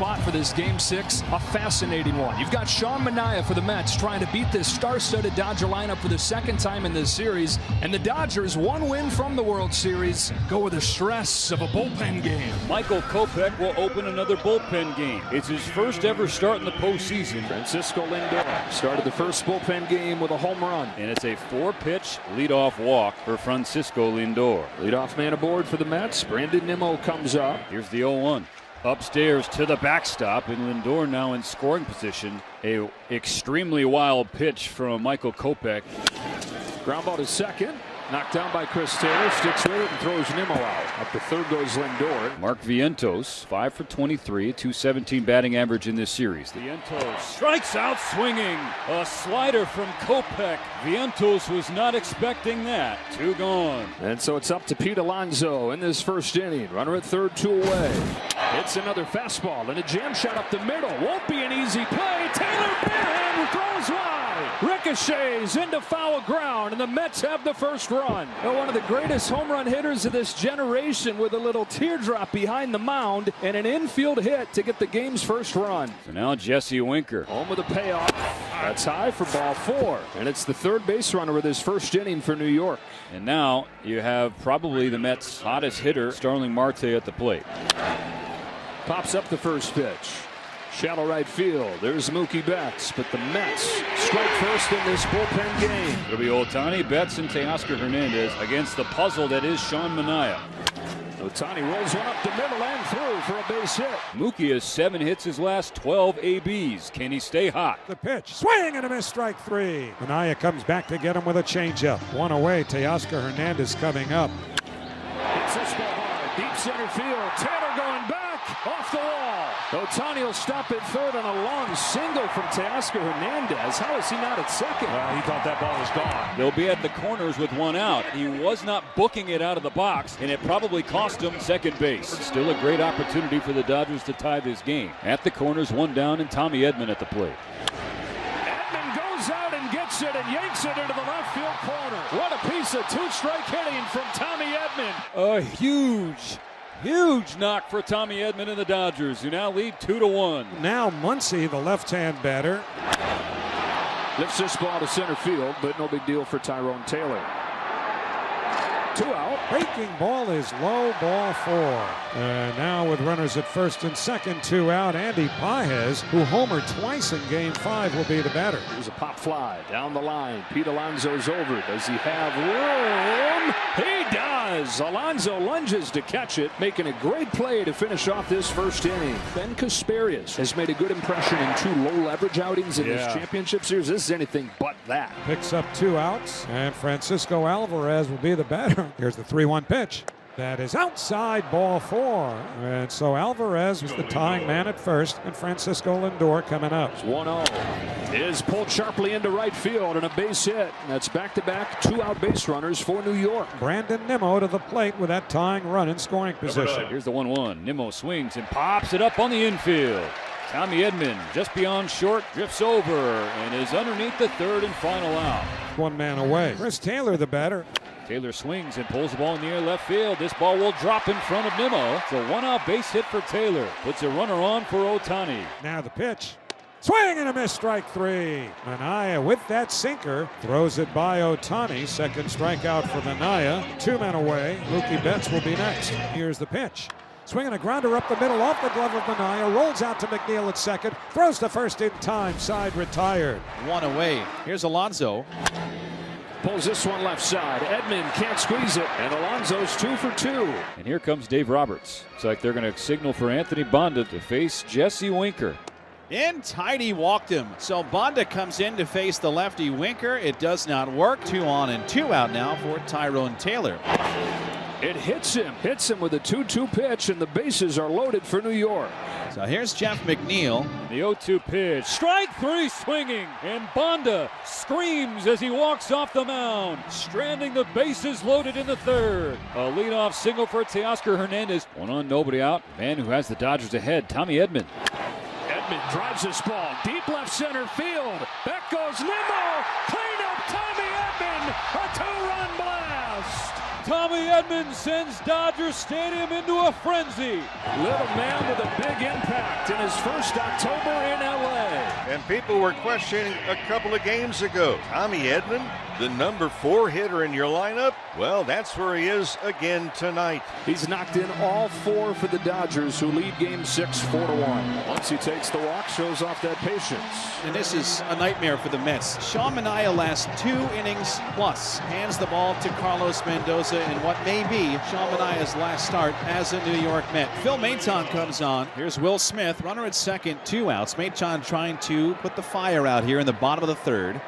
spot for this Game 6, a fascinating one. You've got Sean Manaea for the Mets trying to beat this star-studded Dodger lineup for the second time in this series, and the Dodgers, one win from the World Series, go with the stress of a bullpen game. Michael Kopech will open another bullpen game. It's his first ever start in the postseason. Francisco Lindor started the first bullpen game with a home run. And it's a 4-pitch leadoff walk for Francisco Lindor. Leadoff man aboard for the Mets. Brandon Nimmo comes up. Here's the 0-1. Upstairs to the backstop, and Lindor now in scoring position. A extremely wild pitch from Michael Kopech. Ground ball to second. Knocked down by Chris Taylor, sticks with it and throws Nimmo out. Up to third goes Lindor. Mark Vientos, 5 for 23, .217 batting average in this series. Vientos strikes out swinging. A slider from Kopech. Vientos was not expecting that. 2 gone. And so it's up to Pete Alonso in this first inning. Runner at third, 2 away. Hits another fastball and a jam shot up the middle. Won't be an easy play. Taylor barehand throws wide. Ricochets into foul ground, and the Mets have the first run. One of the greatest home run hitters of this generation with a little teardrop behind the mound and an infield hit to get the game's first run. So now Jesse Winker. Home with a payoff. That's high for ball 4. And it's the third base runner of this first inning for New York. And now you have probably the Mets' hottest hitter, Starling Marte, at the plate. Pops up the first pitch. Shallow right field. There's Mookie Betts, but the Mets strike first in this bullpen game. It'll be Ohtani, Betts, and Teoscar Hernandez against the puzzle that is Sean Manaea. Ohtani rolls one up the middle and through for a base hit. Mookie has 7 hits his last 12 ABs. Can he stay hot? The pitch, swing and a miss, strike 3. Manaea comes back to get him with a changeup. 1 away, Teoscar Hernandez coming up. Hits this ball hard, deep center field. Taylor going back, off the wall. Ohtani will stop at third on a long single from Teoscar Hernandez. How is he not at second? He thought that ball was gone. They'll be at the corners with 1 out. He was not booking it out of the box, and it probably cost him second base. Still a great opportunity for the Dodgers to tie this game. At the corners, 1 down, and Tommy Edman at the plate. Edman goes out and gets it and yanks it into the left field corner. What a piece of 2-strike hitting from Tommy Edman. A huge knock for Tommy Edman and the Dodgers, who now lead 2-1. Now Muncy, the left-hand batter. Lifts this ball to center field, but no big deal for Tyrone Taylor. 2 out. Breaking ball is low, ball 4. And now with runners at first and second, 2 out, Andy Pages, who homered twice in Game 5, will be the batter. Here's a pop fly down the line. Pete Alonso's over. Does he have room? He does. Alonso lunges to catch it, making a great play to finish off this first inning. Ben Kasparias has made a good impression in 2 low-leverage outings in this championship series. This is anything but that. Picks up 2 outs, and Francisco Alvarez will be the batter. Here's the 3-1 pitch. That is outside, ball 4. And so Alvarez was the tying man at first, and Francisco Lindor coming up. 1-0 is pulled sharply into right field and a base hit. And that's back-to-back 2-out base runners for New York. Brandon Nimmo to the plate with that tying run in scoring position. Here's the 1-1. Nimmo swings and pops it up on the infield. Tommy Edman just beyond short, drifts over and is underneath the third and final out. 1 man away. Chris Taylor, the batter. Taylor swings and pulls the ball in the air left field. This ball will drop in front of Nimmo. It's a 1-out base hit for Taylor. Puts a runner on for Ohtani. Now the pitch. Swing and a miss, strike 3. Manaea with that sinker throws it by Ohtani. Second strikeout for Manaea. 2 men away. Mookie Betts will be next. Here's the pitch. Swinging a grounder up the middle off the glove of Manaea. Rolls out to McNeil at second. Throws to first in time. Side retired. 1 away. Here's Alonso. Pulls this one left side. Edman can't squeeze it, and Alonso's 2 for 2. And here comes Dave Roberts. It's like they're going to signal for Anthony Banda to face Jesse Winker. And tighty walked him. So Banda comes in to face the lefty Winker. It does not work. 2 on and 2 out now for Tyrone Taylor. It hits him with a 2-2 pitch, and the bases are loaded for New York. So here's Jeff McNeil. The 0-2 pitch. Strike 3 swinging, and Banda screams as he walks off the mound, stranding the bases loaded in the third. A leadoff single for Teoscar Hernandez. 1 on, nobody out. Man who has the Dodgers ahead, Tommy Edman. Edman drives this ball deep left center field. Back goes Nimmo. Clean up Tommy Edman. A 2-run blast. Tommy Edman sends Dodger Stadium into a frenzy. Little man with a big impact in his first October in LA. And people were questioning a couple of games ago. Tommy Edman, the number 4 hitter in your lineup? Well, that's where he is again tonight. He's knocked in all 4 for the Dodgers, who lead Game 6 4-1. Once he takes the walk, shows off that patience. And this is a nightmare for the Mets. Sean Manaea last 2 innings plus hands the ball to Carlos Mendoza in what may be Sean Manaea's last start as a New York Met. Phil Maton comes on. Here's Will Smith, runner at second, 2 outs. Maton trying to put the fire out here in the bottom of the 3rd.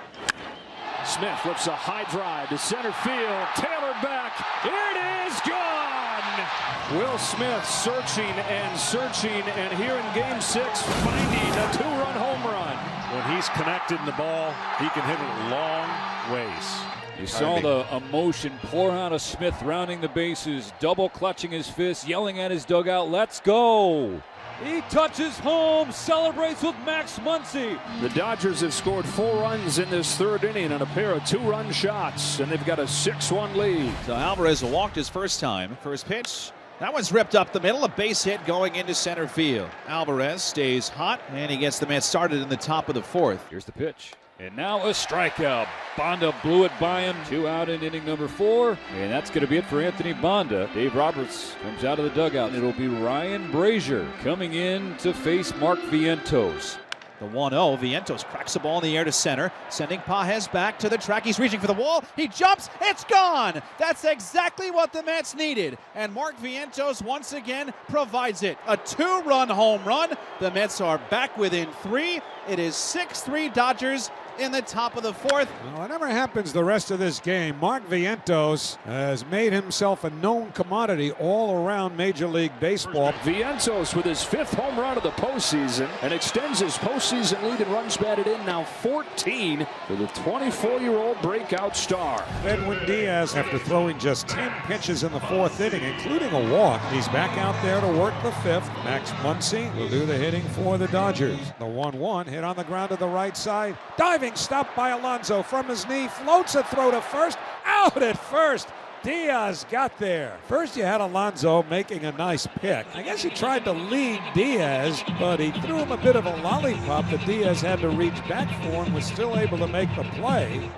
Smith flips a high drive to center field. Taylor back. It is gone. Will Smith searching, and here in Game 6, finding a 2-run home run. When he's connected in the ball, he can hit it long ways. You saw the emotion pour out of Smith rounding the bases, double clutching his fist, yelling at his dugout, "Let's go!" He touches home, celebrates with Max Muncy. The Dodgers have scored 4 runs in this 3rd inning on a pair of 2-run shots, and they've got a 6-1 lead. So Alvarez walked his first time. First pitch. That one's ripped up the middle. A base hit going into center field. Alvarez stays hot, and he gets the Mets started in the top of the 4th. Here's the pitch. And now a strikeout. Bonda blew it by him. 2 out in inning number 4. And that's going to be it for Anthony Bonda. Dave Roberts comes out of the dugout. And it'll be Ryan Brazier coming in to face Mark Vientos. The 1-0. Vientos cracks the ball in the air to center, sending Pages back to the track. He's reaching for the wall. He jumps. It's gone. That's exactly what the Mets needed. And Mark Vientos once again provides it. A 2-run home run. The Mets are back within 3. It is 6-3 Dodgers in the top of the 4th. Well, whatever happens the rest of this game, Mark Vientos has made himself a known commodity all around Major League Baseball. Vientos with his 5th home run of the postseason and extends his postseason lead in runs batted in, now 14 for the 24-year-old breakout star. Edwin Diaz, after throwing just 10 pitches in the 4th inning, including a walk, he's back out there to work the 5th. Max Muncy will do the hitting for the Dodgers. The 1-1 hit on the ground to the right side. Diving stop by Alonso from his knee, floats a throw to first, out at first. Diaz got there. First you had Alonso making a nice pick. I guess he tried to lead Diaz, but he threw him a bit of a lollipop that Diaz had to reach back for and was still able to make the play.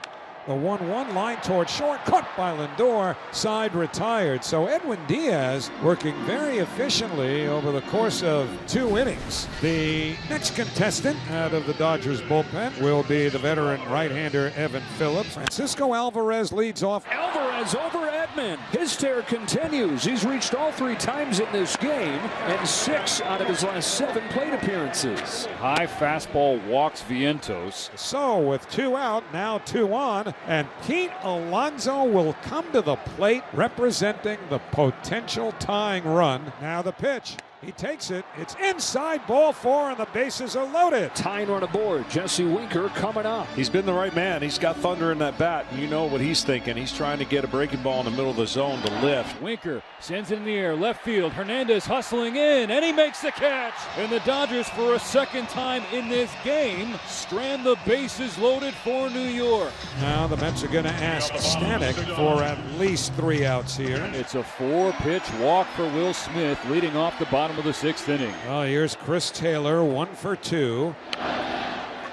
The 1-1 line toward short, caught by Lindor, side retired. So Edwin Diaz working very efficiently over the course of 2 innings. The next contestant out of the Dodgers bullpen will be the veteran right-hander Evan Phillips. Francisco Alvarez leads off. Alvarez over Edman. His tear continues. He's reached all 3 times in this game and 6 out of his last 7 plate appearances. High fastball walks Vientos. So with 2 out, now 2 on, and Pete Alonso will come to the plate representing the potential tying run. Now the pitch. He takes it. It's inside, ball 4, and the bases are loaded. Tying run aboard. Jesse Winker coming up. He's been the right man. He's got thunder in that bat. You know what he's thinking. He's trying to get a breaking ball in the middle of the zone to lift. Winker sends it in the air, left field. Hernandez hustling in, and he makes the catch. And the Dodgers, for a 2nd time in this game, strand the bases loaded for New York. Now the Mets are going to ask Stanek for at least 3 outs here. It's a 4-pitch walk for Will Smith, leading off the bottom of the 6th inning. Oh, here's Chris Taylor, 1 for 2.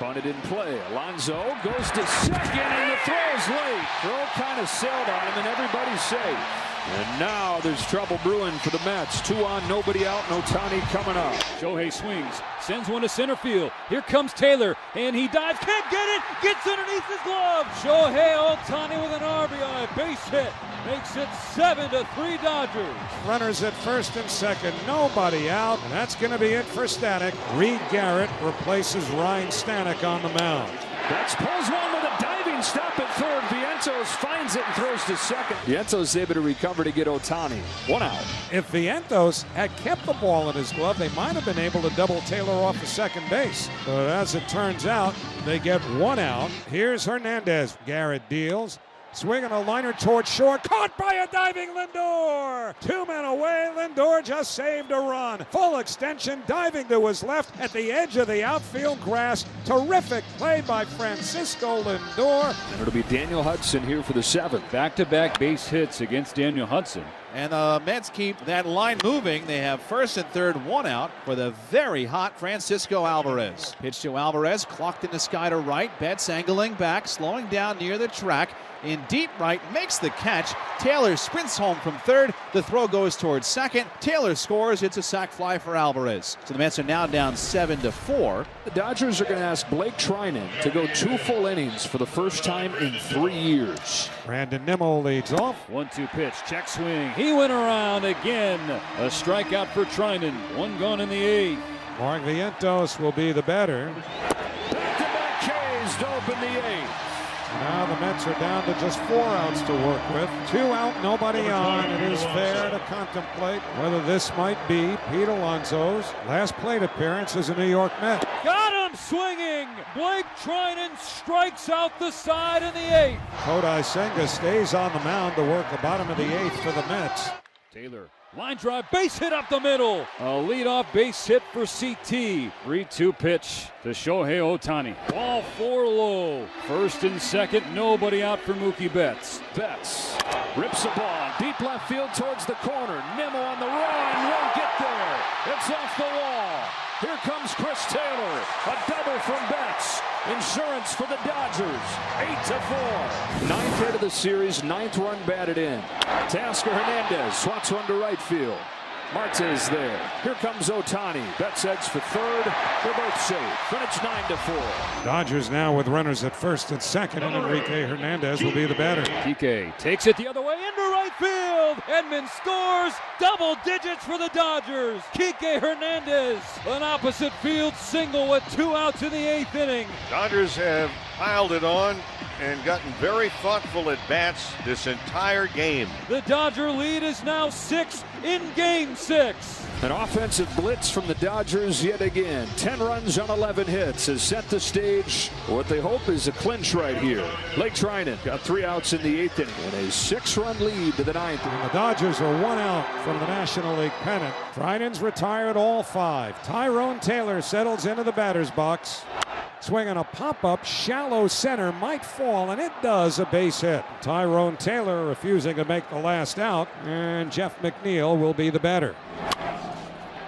Bunted in play. Alonso goes to second, and the throw's late. Throw kind of sailed on him, and everybody's safe. And now there's trouble brewing for the Mets. 2 on, nobody out, and Ohtani coming up. Shohei swings, sends one to center field. Here comes Taylor, and he dives, can't get it, gets underneath his glove. Shohei Ohtani with an RBI, base hit, makes it 7-3 Dodgers. Runners at first and second, nobody out, and that's going to be it for Stanek. Reed Garrett replaces Ryan Stanek on the mound. Betts pulls one with a diving stop at third. Vientos finds it and throws to second. Vientos able to recover to get Ohtani. 1 out. If Vientos had kept the ball in his glove, they might have been able to double Taylor off of second base. But as it turns out, they get 1 out. Here's Hernandez. Garrett deals. Swinging a liner toward short. Caught by a diving Lindor. 2 men away. Lindor just saved a run. Full extension, diving to his left at the edge of the outfield grass. Terrific play by Francisco Lindor. And it'll be Daniel Hudson here for the 7th. Back-to-back base hits against Daniel Hudson. And the Mets keep that line moving. They have first and third, one out for the very hot Francisco Alvarez. Pitch to Alvarez, clocked in the sky to right. Betts angling back, slowing down near the track. In deep right, makes the catch. Taylor sprints home from third. The throw goes towards second. Taylor scores. It's a sac fly for Alvarez. So the Mets are now down 7-4. The Dodgers are going to ask Blake Treinen to go 2 full innings for the first time in 3 years. Brandon Nimmo leads off. 1-2 pitch, check swing. He went around again. A strikeout for Treinen. 1 gone in the 8th. Mark Vientos will be the batter. Back-to-back K's to open the 8th. Now the Mets are down to just 4 outs to work with. 2 out, nobody on. It is fair to contemplate whether this might be Pete Alonso's last plate appearance as a New York Met. Got him swinging. Blake Treinen strikes out the side in the 8th. Kodai Senga stays on the mound to work the bottom of the 8th for the Mets. Taylor, line drive, base hit up the middle. A leadoff base hit for CT. 3-2 pitch to Shohei Ohtani. Ball 4 low. First and second, nobody out for Mookie Betts. Betts rips the ball deep left field towards the corner. Nimmo on the run, won't get there. It's off the wall. Here comes Chris Taylor. A double from Betts. Insurance for the Dodgers. 8-4. 9th hit of the series, 9th run batted in. Teoscar Hernandez swats one to right field. Martes there. Here comes Ohtani. Betts heads for third. They're both safe. Finish 9-4. Dodgers now with runners at first and second, and Enrique Hernandez will be the batter. Kike takes it the other way into right field. Edman scores. Double digits for the Dodgers. Kike Hernandez, an opposite field single with 2 outs in the 8th inning. Dodgers have piled it on and gotten very thoughtful at bats this entire game. The Dodger lead is now 6 in Game 6. An offensive blitz from the Dodgers yet again. 10 runs on 11 hits has set the stage for what they hope is a clinch right here. Blake Treinen got 3 outs in the 8th inning and a 6-run lead to the 9th. And the Dodgers are 1 out from the National League pennant. Treinen's retired all 5. Tyrone Taylor settles into the batter's box. Swinging a pop-up, shallow center, might fall, and it does, a base hit. Tyrone Taylor refusing to make the last out, and Jeff McNeil will be the batter.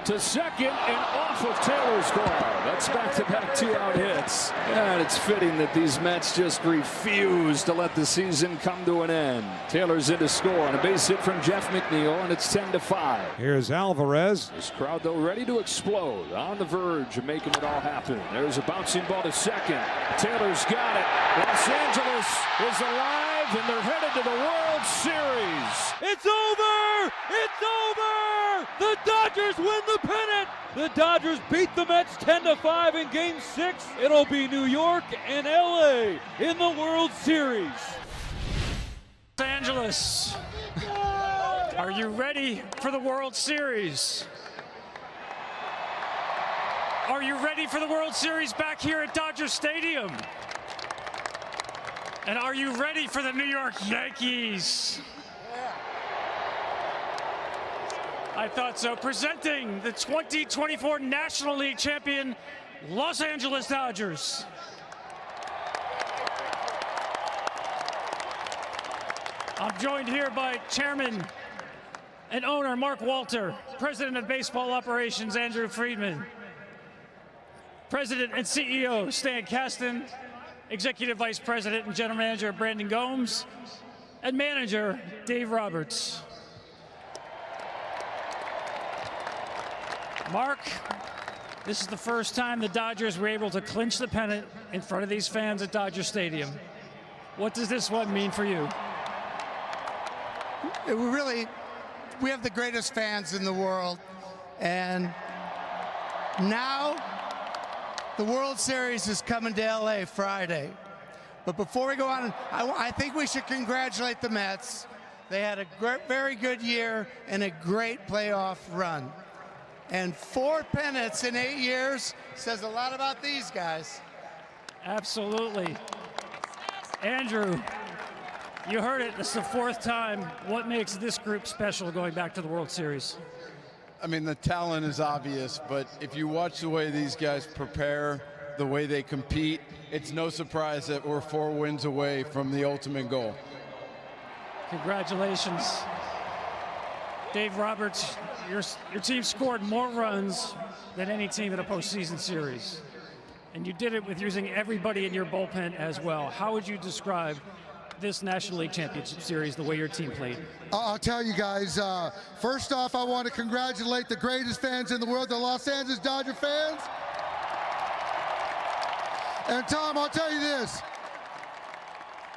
To second and off of Taylor's glove. That's back-to-back 2-out hits. And it's fitting that these Mets just refuse to let the season come to an end. Taylor's in to score on a base hit from Jeff McNeil, and it's 10-5. Here's Alvarez. This crowd, though, ready to explode, on the verge of making it all happen. There's a bouncing ball to second. Taylor's got it. Los Angeles is alive, and they're headed to the World Series. It's over! It's over! The Dodgers win the pennant! The Dodgers beat the Mets 10-5 in Game 6. It'll be New York and LA in the World Series. Los Angeles, are you ready for the World Series? Are you ready for the World Series back here at Dodger Stadium? And are you ready for the New York Yankees? I thought so. Presenting the 2024 National League champion, Los Angeles Dodgers. I'm joined here by Chairman and owner Mark Walter, President of Baseball Operations Andrew Friedman, President and CEO Stan Kasten, Executive Vice President and General Manager Brandon Gomes, and Manager Dave Roberts. Mark, this is the first time the Dodgers were able to clinch the pennant in front of these fans at Dodger Stadium. What does this one mean for you? We have the greatest fans in the world, and now the World Series is coming to LA Friday. But before we go on, I think we should congratulate the Mets. They had a very good year and a great playoff run. And 4 pennants in 8 years says a lot about these guys. Absolutely. Andrew, You heard it. This is the fourth time. What makes this group special going back to the World Series? I mean, the talent is obvious, but if you watch the way these guys prepare, the way they compete, it's no surprise that we're 4 wins away from the ultimate goal. Congratulations. Dave Roberts, your team scored more runs than any team in a postseason series. And you did it with using everybody in your bullpen as well. How would you describe this National League Championship Series, the way your team played? I'll tell you guys, first off, I want to congratulate the greatest fans in the world, the Los Angeles Dodger fans. And Tom, I'll tell you this.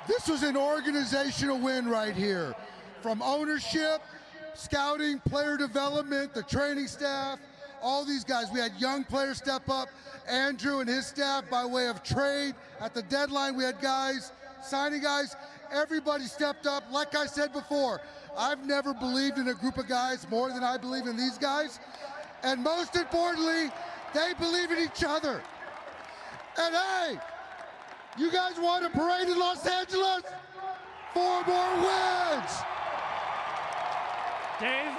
This was an organizational win right here. From ownership, scouting, player development, the training staff, all these guys. We had young players step up. Andrew and his staff by way of trade. At the deadline, we had guys, signing guys. Everybody stepped up. Like I said before, I've never believed in a group of guys more than I believe in these guys. And most importantly, they believe in each other. And hey, you guys want a parade in Los Angeles? 4 more wins! Dave,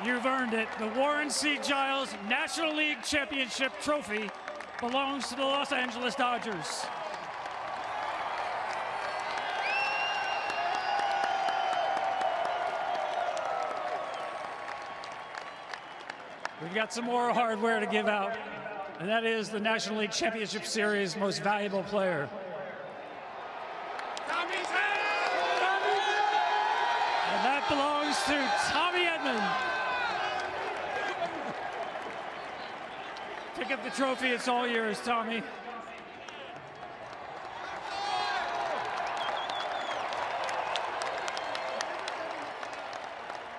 you've earned it. The Warren C. Giles National League Championship Trophy belongs to the Los Angeles Dodgers. We've got some more hardware to give out, and that is the National League Championship Series most valuable player. And that belongs to Tommy Edman. Pick up the trophy, it's all yours, Tommy.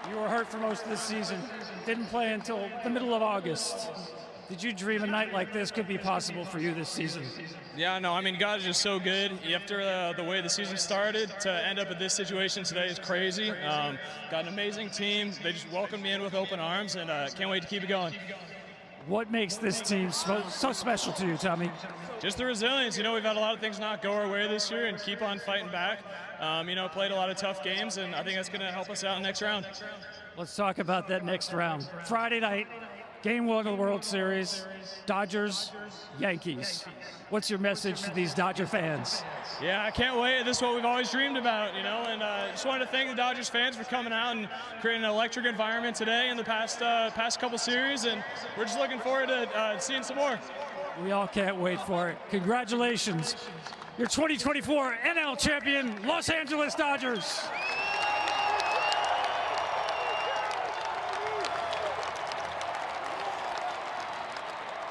You were hurt for most of this season. Didn't play until the middle of August. Did you dream a night like this could be possible for you this season? Yeah, no, I mean, God is just so good. After the way the season started, to end up in this situation today is crazy. Got an amazing team. They just welcomed me in with open arms, and can't wait to keep it going. What makes this team so special to you, Tommy? Just the resilience. You know, we've had a lot of things not go our way this year and keep on fighting back. You know, played a lot of tough games, and I think that's going to help us out in the next round. Let's talk about that next round. Friday night, Game 1 of the World Series, Dodgers, Yankees. What's your message to these Dodger fans? Yeah, I can't wait. This is what we've always dreamed about, you know, and just wanted to thank the Dodgers fans for coming out and creating an electric environment today in the past couple series, and we're just looking forward to seeing some more. We all can't wait for it. Congratulations. Your 2024 NL champion, Los Angeles Dodgers.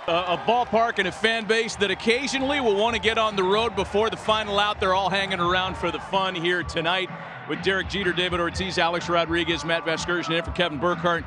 A ballpark and a fan base that occasionally will want to get on the road before the final out. They're all hanging around for the fun here tonight with Derek Jeter, David Ortiz, Alex Rodriguez, Matt Vasgersian, and for Kevin Burkhardt.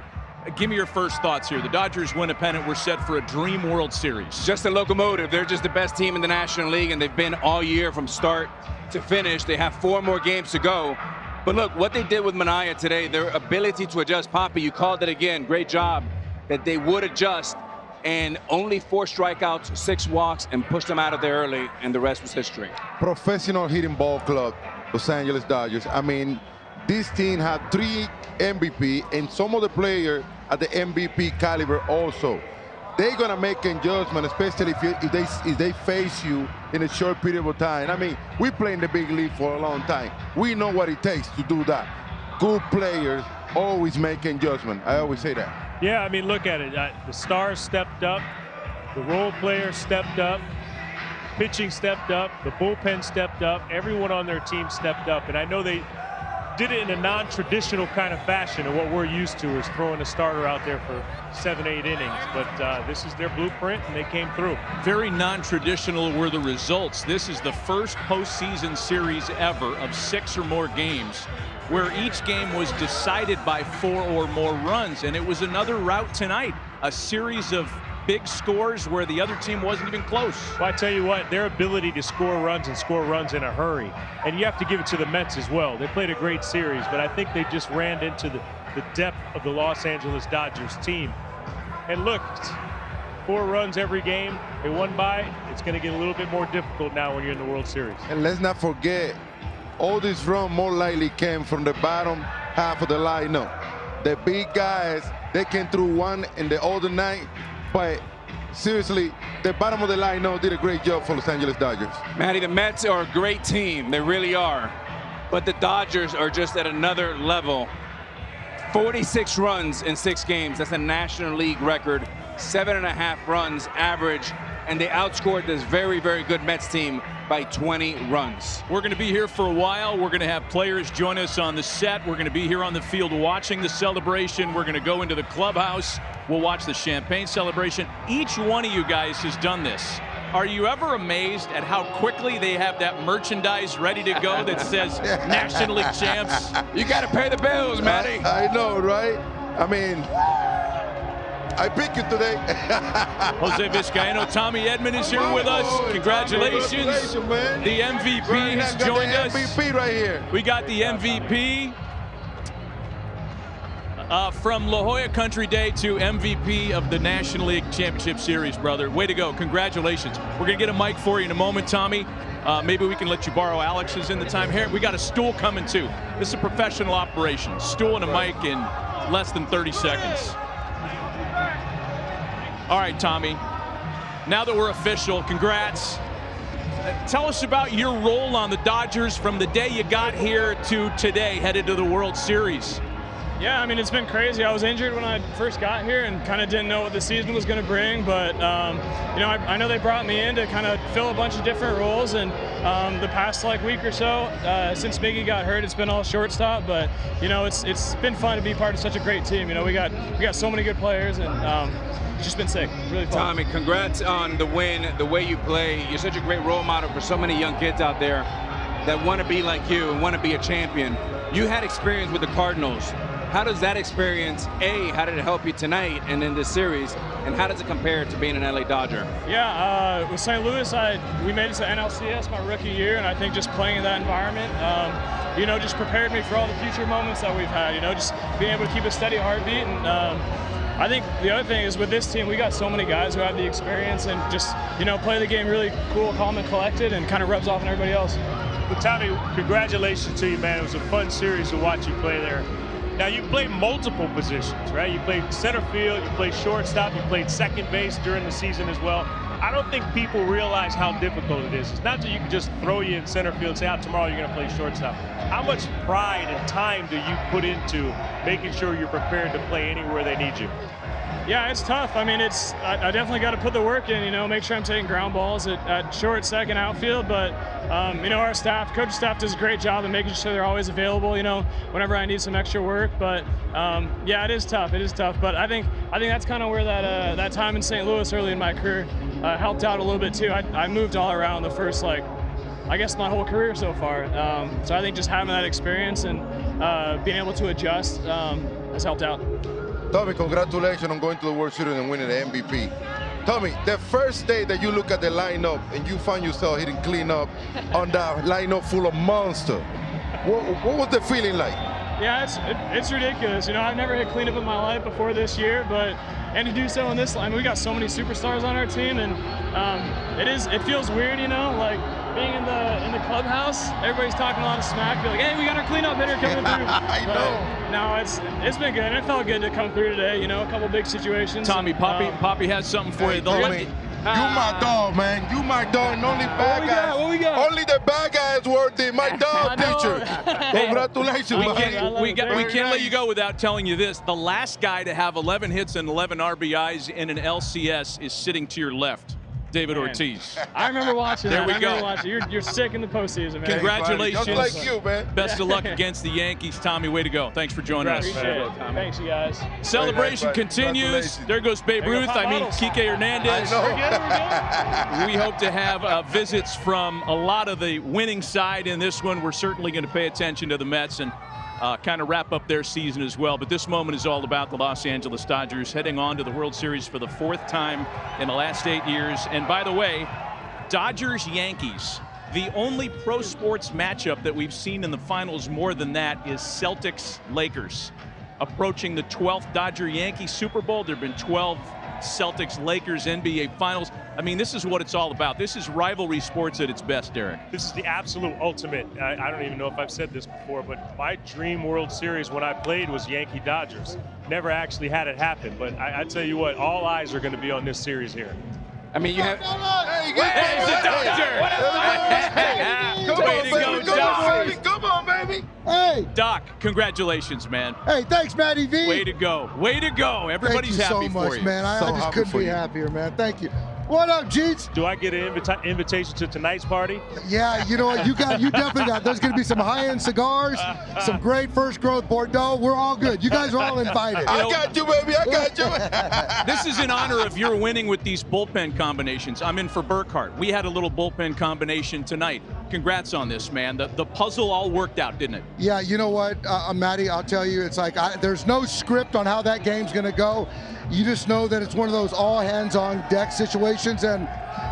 Give me your first thoughts here. The Dodgers win a pennant. We're set for a dream World Series. Just a locomotive. They're just the best team in the National League, and they've been all year from start to finish. They have 4 more games to go. But look, what they did with Manaea today, their ability to adjust. Poppy, you called it again. Great job that they would adjust. And only 4 strikeouts, 6 walks, and pushed them out of there early, and the rest was history. Professional hitting ball club, Los Angeles Dodgers. I mean, this team had 3 MVP, and some of the players at the MVP caliber also. They're gonna make an adjustment, especially if they face you in a short period of time. I mean, we play in the big league for a long time. We know what it takes to do that. Good players always make an adjustment. I always say that. Yeah, I mean, look at it. The stars stepped up, the role players stepped up, pitching stepped up, the bullpen stepped up, everyone on their team stepped up. And I know they did it in a non-traditional kind of fashion, and what we're used to is throwing a starter out there for 7-8 innings. But this is their blueprint, and they came through. Very non-traditional were the results. This is the first postseason series ever of 6 or more games where each game was decided by 4 or more runs, and it was another route tonight, a series of big scores where the other team wasn't even close. Well, I tell you what, their ability to score runs and score runs in a hurry, and you have to give it to the Mets as well. They played a great series, but I think they just ran into the depth of the Los Angeles Dodgers team. And look, 4 runs every game, they won by. It's going to get a little bit more difficult now when you're in the World Series. And let's not forget all this run more likely came from the bottom half of the lineup. The big guys, they came through one in the other night, but seriously, the bottom of the lineup did a great job for Los Angeles Dodgers. Matty, the Mets are a great team. They really are. But the Dodgers are just at another level. 46 runs in 6 games. That's a National League record. 7.5 runs average. And they outscored this very, very good Mets team by 20 runs. We're going to be here for a while. We're going to have players join us on the set. We're going to be here on the field watching the celebration. We're going to go into the clubhouse. We'll watch the champagne celebration. Each one of you guys has done this. Are you ever amazed at how quickly they have that merchandise ready to go that says National League champs? You got to pay the bills, Matty. I know, right? I mean, I pick you today. Jose Vizcaino, Tommy Edman is here with us. Congratulations. Man. The MVP has joined us. MVP right here. We got the MVP. From La Jolla Country Day to MVP of the National League Championship Series, brother. Way to go. Congratulations. We're going to get a mic for you in a moment, Tommy. Maybe we can let you borrow Alex's in the time here. We got a stool coming, too. This is a professional operation. Stool and a mic in less than 30 seconds. All right, Tommy. Now that we're official, congrats. Tell us about your role on the Dodgers from the day you got here to today, headed to the World Series. Yeah, I mean, it's been crazy. I was injured when I first got here and kind of didn't know what the season was going to bring. But, you know, I know they brought me in to kind of fill a bunch of different roles. And the past, week or so, since Miggy got hurt, it's been all shortstop. But, you know, it's been fun to be part of such a great team. You know, we got so many good players, and it's just been sick. Really fun. Tommy, congrats on the win, the way you play. You're such a great role model for so many young kids out there that want to be like you and want to be a champion. You had experience with the Cardinals. How does that experience, how did it help you tonight and in this series, and how does it compare to being an LA Dodger? Yeah, with St. Louis, we made it to NLCS my rookie year, and I think just playing in that environment, you know, just prepared me for all the future moments that we've had, you know, just being able to keep a steady heartbeat. And I think the other thing is with this team, we got so many guys who have the experience and just, you know, play the game really cool, calm, and collected, and kind of rubs off on everybody else. Well, Tommy, congratulations to you, man. It was a fun series to watch you play there. Now, you played multiple positions, right? You played center field, you played shortstop, you played second base during the season as well. I don't think people realize how difficult it is. It's not that you can just throw you in center field and say, tomorrow you're going to play shortstop. How much pride and time do you put into making sure you're prepared to play anywhere they need you? Yeah, it's tough. I mean, I definitely got to put the work in, you know, make sure I'm taking ground balls at short, second, outfield. But, you know, our staff, coach staff does a great job of making sure they're always available, you know, whenever I need some extra work. But, yeah, it is tough. It is tough. But I think that's kind of where that time in St. Louis early in my career helped out a little bit, too. I moved all around the first, I guess my whole career so far. So I think just having that experience and being able to adjust has helped out. Tommy, congratulations on going to the World Series and winning the MVP. Tommy, the first day that you look at the lineup and you find yourself hitting cleanup on that lineup full of monsters, what was the feeling like? Yeah, it's ridiculous. You know, I've never hit cleanup in my life before this year, and to do so in this line, we got so many superstars on our team, and it feels weird, you know, like being in the clubhouse, everybody's talking a lot of smack. Be like, hey, we got our cleanup hitter coming through. I know. No, it's been good. And it felt good to come through today. You know, a couple big situations. Tommy, Poppy has something for you. Tommy, you my dog, man. You my dog, and only bad guys. What we got? Only the bad guys worthy. My dog picture. Congratulations, we can't let you go without telling you this. The last guy to have 11 hits and 11 RBIs in an LCS is sitting to your left. David Ortiz. I remember watching that. There we go. You're sick in the postseason, man. Congratulations. Just like you, man. Best of luck against the Yankees. Tommy, way to go. Thanks for joining us. Appreciate it. Thanks, you guys. Celebration continues. There goes Babe Ruth. Kike Hernandez. We hope to have visits from a lot of the winning side in this one. We're certainly going to pay attention to the Mets and kind of wrap up their season as well. But this moment is all about the Los Angeles Dodgers heading on to the World Series for the 4th time in the last 8 years. And by the way, Dodgers-Yankees, the only pro sports matchup that we've seen in the finals more than that is Celtics-Lakers. Approaching the 12th Dodger-Yankee Super Bowl. There have been 12 Celtics, Lakers, NBA Finals. I mean, this is what it's all about. This is rivalry sports at its best, Derek. This is the absolute ultimate. I don't even know if I've said this before, but my dream World Series when I played was Yankee Dodgers. Never actually had it happen, but I tell you what, all eyes are going to be on this series here. I mean, you have. There's the Dodger! Way to go, Doc! Come on, baby! Hey! Doc, congratulations, man. Hey, thanks, Matty V. Way to go. Way to go. Everybody's happy for you. Thank you so much, man. I just couldn't be happier, man. Thank you. What up, Jeets? Do I get an invitation to tonight's party? Yeah, you know what? You definitely got. There's going to be some high-end cigars, some great first growth Bordeaux. We're all good. You guys are all invited. I got you, baby. I got you. This is in honor of your winning with these bullpen combinations. I'm in for Burkhart. We had a little bullpen combination tonight. Congrats on this, man. The puzzle all worked out, didn't it? Yeah, you know what, Matty, I'll tell you, it's like there's no script on how that game's going to go. You just know that it's one of those all hands on deck situations. And,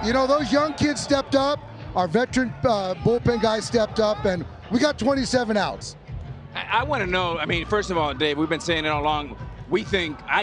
you know, those young kids stepped up. Our veteran bullpen guys stepped up, and we got 27 outs. I want to know, I mean, first of all, Dave, we've been saying it all along. I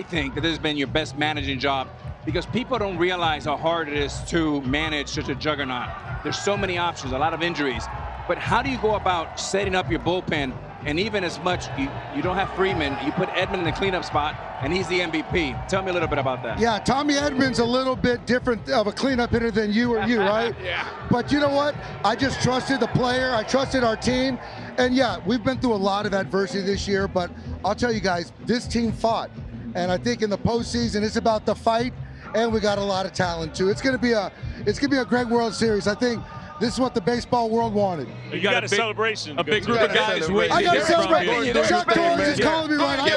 think that this has been your best managing job because people don't realize how hard it is to manage such a juggernaut. There's so many options, a lot of injuries. But how do you go about setting up your bullpen? And even as much, you don't have Freeman, you put Edman in the cleanup spot, and he's the MVP. Tell me a little bit about that. Yeah, Tommy Edman's a little bit different of a cleanup hitter than you or you, right? Yeah. But you know what? I just trusted the player. I trusted our team. And yeah, we've been through a lot of adversity this year, but I'll tell you guys, this team fought. And I think in the postseason, it's about the fight, and we got a lot of talent too. It's gonna be a great World Series. I think this is what the baseball world wanted. You got a celebration. A big group of guys waiting. I got to to hear from celebrate. you. Chuck Torrance is calling me right. I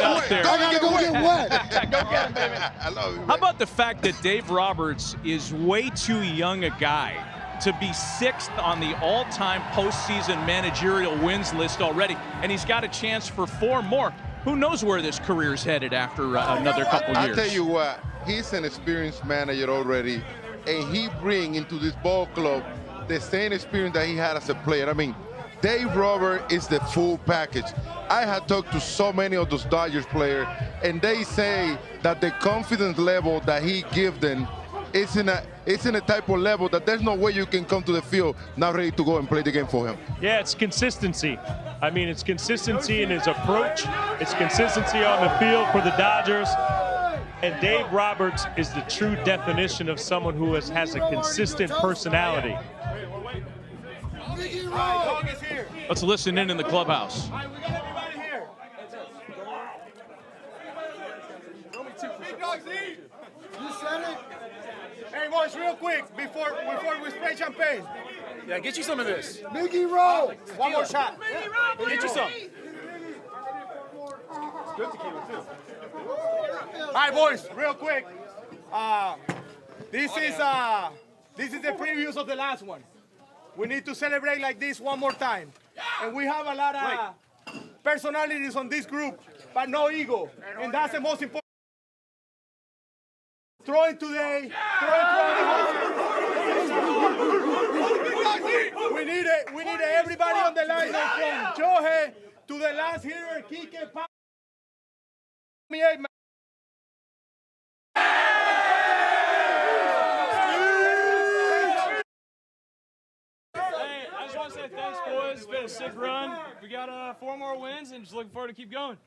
gotta go get wet. Go get him, baby. I love you. How about the fact that Dave Roberts is way too young a guy to be 6th on the all-time postseason managerial wins list already, and he's got a chance for 4 more. Who knows where this career's headed after another couple years? I'll tell you what, he's an experienced manager already, and he brings into this ball club the same experience that he had as a player. I mean, Dave Roberts is the full package. I had talked to so many of those Dodgers players, and they say that the confidence level that he gives them is in a type of level that there's no way you can come to the field not ready to go and play the game for him. Yeah, it's consistency. I mean, it's consistency in his approach. It's consistency on the field for the Dodgers. And Dave Roberts is the true definition of someone who has a consistent personality. Let's listen in the clubhouse. You said it. Hey, boys, real quick, before we spray champagne. Yeah, get you some of this. Miggy Rowe. One more shot. Get you some. Good tequila, too. All right, boys, real quick. This is the previews of the last one. We need to celebrate like this one more time. And we have a lot of personalities on this group, but no ego. And that's the most important. Throw it today. We need everybody on the line from Johe to the last hitter, Kike. I just want to say thanks, boys. It's been a sick run. We got 4 more wins, and just looking forward to keep going.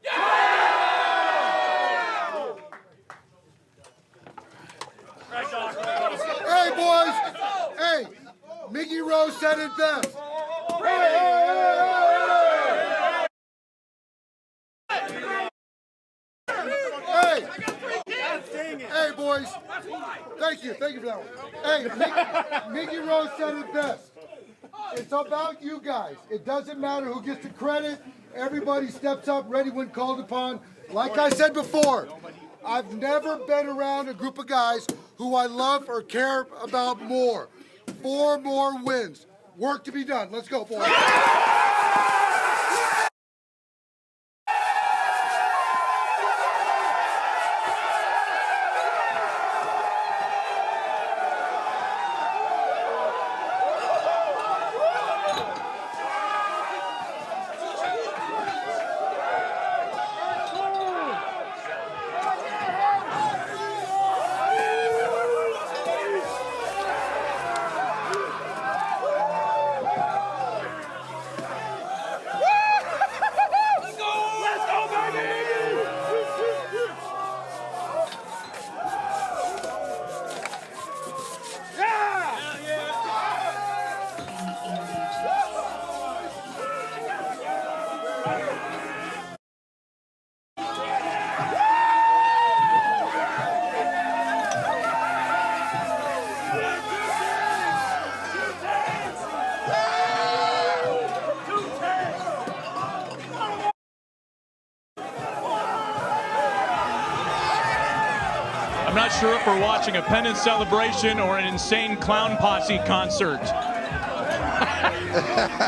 Hey, boys. Hey, Miggy Rowe said it best. Hey, boys. Thank you for that one. Hey, Miggy Rowe said it best. It's about you guys. It doesn't matter who gets the credit. Everybody steps up, ready when called upon. Like I said before, I've never been around a group of guys who I love or care about more. 4 more wins. Work to be done. Let's go, boys. I'm not sure if we're watching a pennant celebration or an insane clown posse concert.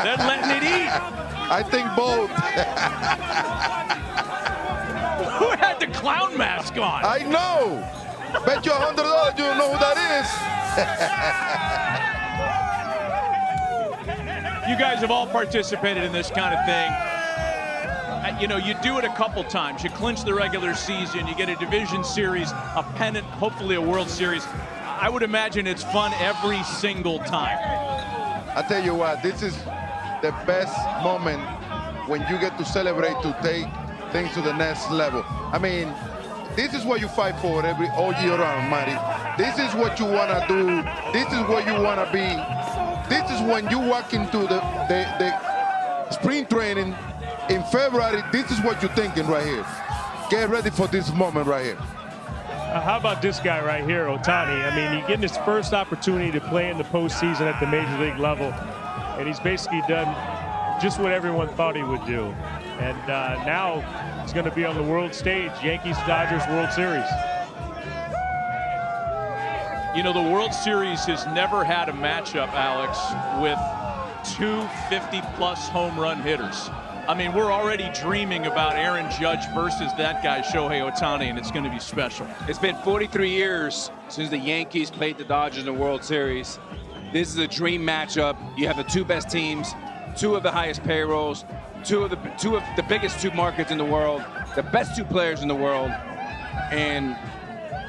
They're letting it eat. I think both. Who had the clown mask on? I know. Bet you $100 you don't know who that is. You guys have all participated in this kind of thing. You know, you do it a couple times. You clinch the regular season, you get a division series, a pennant, hopefully a World Series. I would imagine it's fun every single time. I tell you what, this is the best moment when you get to celebrate, to take things to the next level. I mean, this is what you fight for all year round, Marty. This is what you want to do. This is what you want to be. This is when you walk into the spring training in February. This is what you're thinking right here. Get ready for this moment right here. How about this guy right here, Ohtani? I mean, he's getting his first opportunity to play in the postseason at the major league level, and he's basically done just what everyone thought he would do. And now he's going to be on the world stage, Yankees-Dodgers World Series. You know, the World Series has never had a matchup, Alex, with two 50-plus home run hitters. I mean, we're already dreaming about Aaron Judge versus that guy, Shohei Ohtani, and it's going to be special. It's been 43 years since the Yankees played the Dodgers in the World Series. This is a dream matchup. You have the two best teams, two of the highest payrolls, two of the biggest two markets in the world, the best two players in the world, and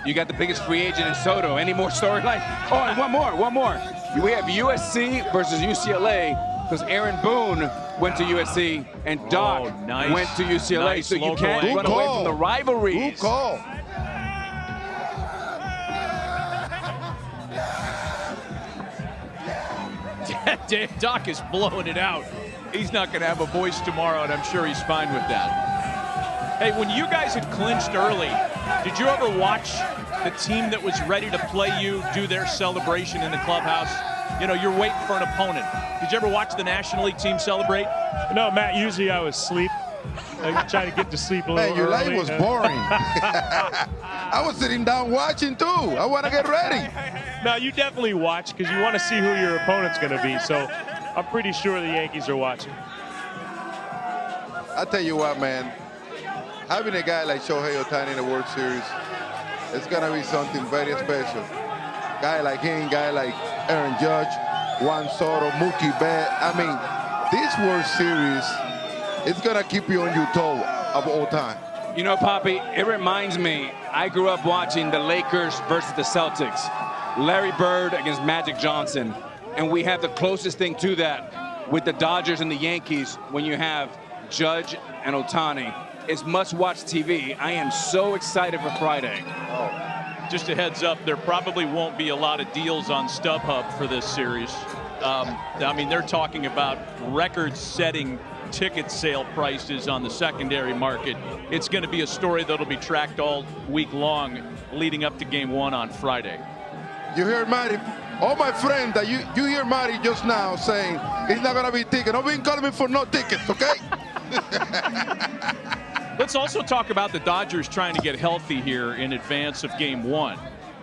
you got the biggest free agent in Soto. Any more storyline? Oh, and one more. We have USC versus UCLA, because Aaron Boone went to USC and Doc went to UCLA, so you can't run away from the rivalries. Good call. Doc is blowing it out. He's not going to have a voice tomorrow, and I'm sure he's fine with that. Hey, when you guys had clinched early, did you ever watch the team that was ready to play you do their celebration in the clubhouse? You know, you're waiting for an opponent. Did you ever watch the National League team celebrate? No, Matt, usually I was asleep. I try to get to sleep a little early. Man, your life was boring. I was sitting down watching, too. I want to get ready. No, you definitely watch because you want to see who your opponent's going to be. So I'm pretty sure the Yankees are watching. I tell you what, man. Having a guy like Shohei Ohtani in the World Series, it's going to be something very special. Guy like him, guy like Aaron Judge, Juan Soto, Mookie Betts. I mean, this World Series is going to keep you on your toe of all time. You know, Poppy, it reminds me, I grew up watching the Lakers versus the Celtics. Larry Bird against Magic Johnson. And we have the closest thing to that with the Dodgers and the Yankees when you have Judge and Ohtani. It's must-watch TV. I am so excited for Friday. Just a heads up, there probably won't be a lot of deals on StubHub for this series. I mean, they're talking about record-setting ticket sale prices on the secondary market. It's going to be a story that'll be tracked all week long leading up to Game 1 on Friday. You hear Marty? All my friends that you hear Marty just now saying he's not going to be ticket. Don't be calling me for no tickets, okay? Let's also talk about the Dodgers trying to get healthy here in advance of Game 1.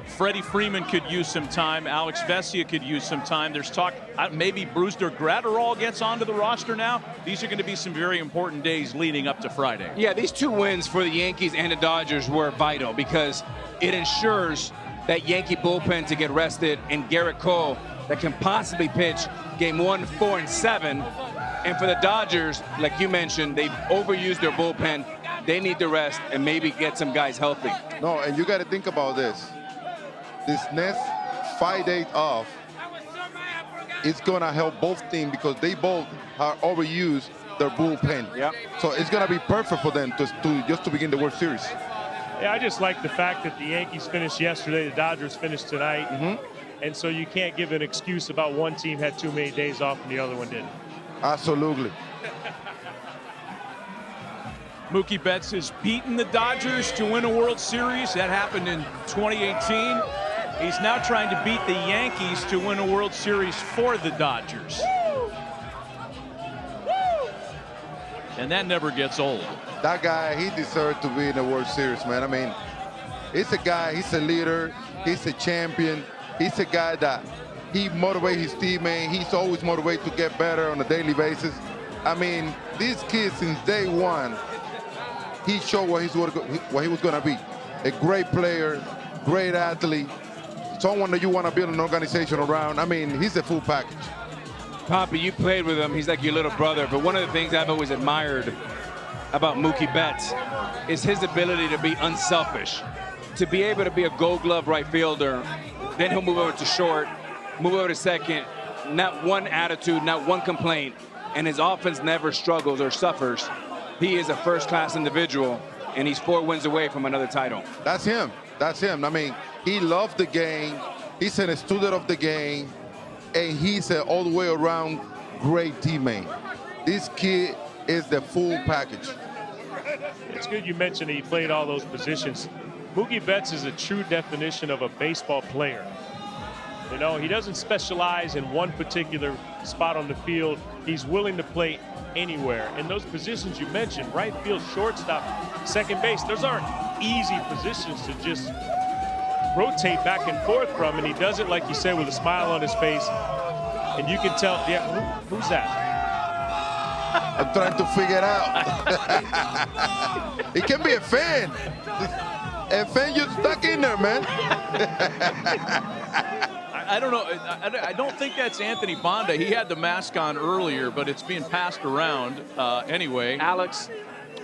Freddie Freeman could use some time. Alex Vesia could use some time. There's talk maybe Brusdar Graterol gets onto the roster now. These are going to be some very important days leading up to Friday. Yeah, these two wins for the Yankees and the Dodgers were vital because it ensures that Yankee bullpen to get rested and Garrett Cole that can possibly pitch Game 1, 4, and 7. And for the Dodgers, like you mentioned, they've overused their bullpen. They need to rest and maybe get some guys healthy. No, and you got to think about this. This next 5 days off, it's going to help both teams because they both are overused their bullpen. Yep. So it's going to be perfect for them just to begin the World Series. Yeah, I just like the fact that the Yankees finished yesterday, the Dodgers finished tonight. And so you can't give an excuse about one team had too many days off and the other one didn't. Absolutely. Mookie Betts has beaten the Dodgers to win a World Series. That happened in 2018. He's now trying to beat the Yankees to win a World Series for the Dodgers. And that never gets old. That guy, he deserved to be in the World Series, man. I mean, He's a guy, he's a leader, he's a champion. He's a guy that he motivates his teammates. He's always motivated to get better on a daily basis. I mean, this kid, since day one, he showed what he was going to be. A great player, great athlete, someone that you want to build an organization around. I mean, he's a full package. Poppy, you played with him. He's like your little brother. But one of the things I've always admired about Mookie Betts is his ability to be unselfish, to be able to be a Gold Glove right fielder. Then he'll move over to short, move over to second. Not one attitude, not one complaint. And his offense never struggles or suffers. He is a first-class individual, and he's 4 wins away from another title. That's him. That's him. I mean, he loved the game. He's a student of the game. And he's an all the way around great teammate. This kid is the full package. It's good you mentioned that he played all those positions. Mookie Betts is a true definition of a baseball player. You know, he doesn't specialize in one particular spot on the field. He's willing to play anywhere. And those positions you mentioned, right field, shortstop, second base, those aren't easy positions to just rotate back and forth from, and he does it, like you said, with a smile on his face. And you can tell, yeah, who's that? I'm trying to figure it out. It can be a fan. A fan, you're stuck in there, man. I don't know. I don't think that's Anthony Banda. He had the mask on earlier, but it's being passed around anyway. Alex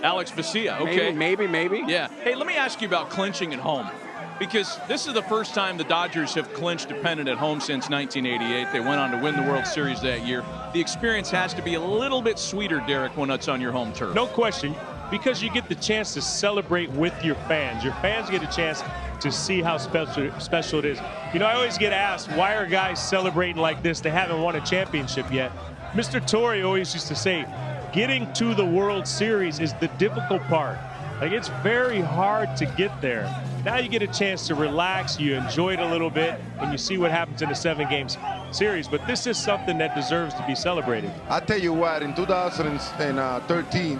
Vesia. Okay. Maybe. Yeah. Hey, let me ask you about clinching at home, because this is the first time the Dodgers have clinched a pennant at home since 1988. They went on to win the World Series that year. The experience has to be a little bit sweeter, Derek, when it's on your home turf. No question, because you get the chance to celebrate with your fans. Your fans get a chance to see how special it is. You know, I always get asked, why are guys celebrating like this? They haven't won a championship yet. Mr. Torre always used to say, getting to the World Series is the difficult part. Like, it's very hard to get there. Now you get a chance to relax, you enjoy it a little bit, and you see what happens in a 7-game series. But this is something that deserves to be celebrated. I tell you what, in 2013,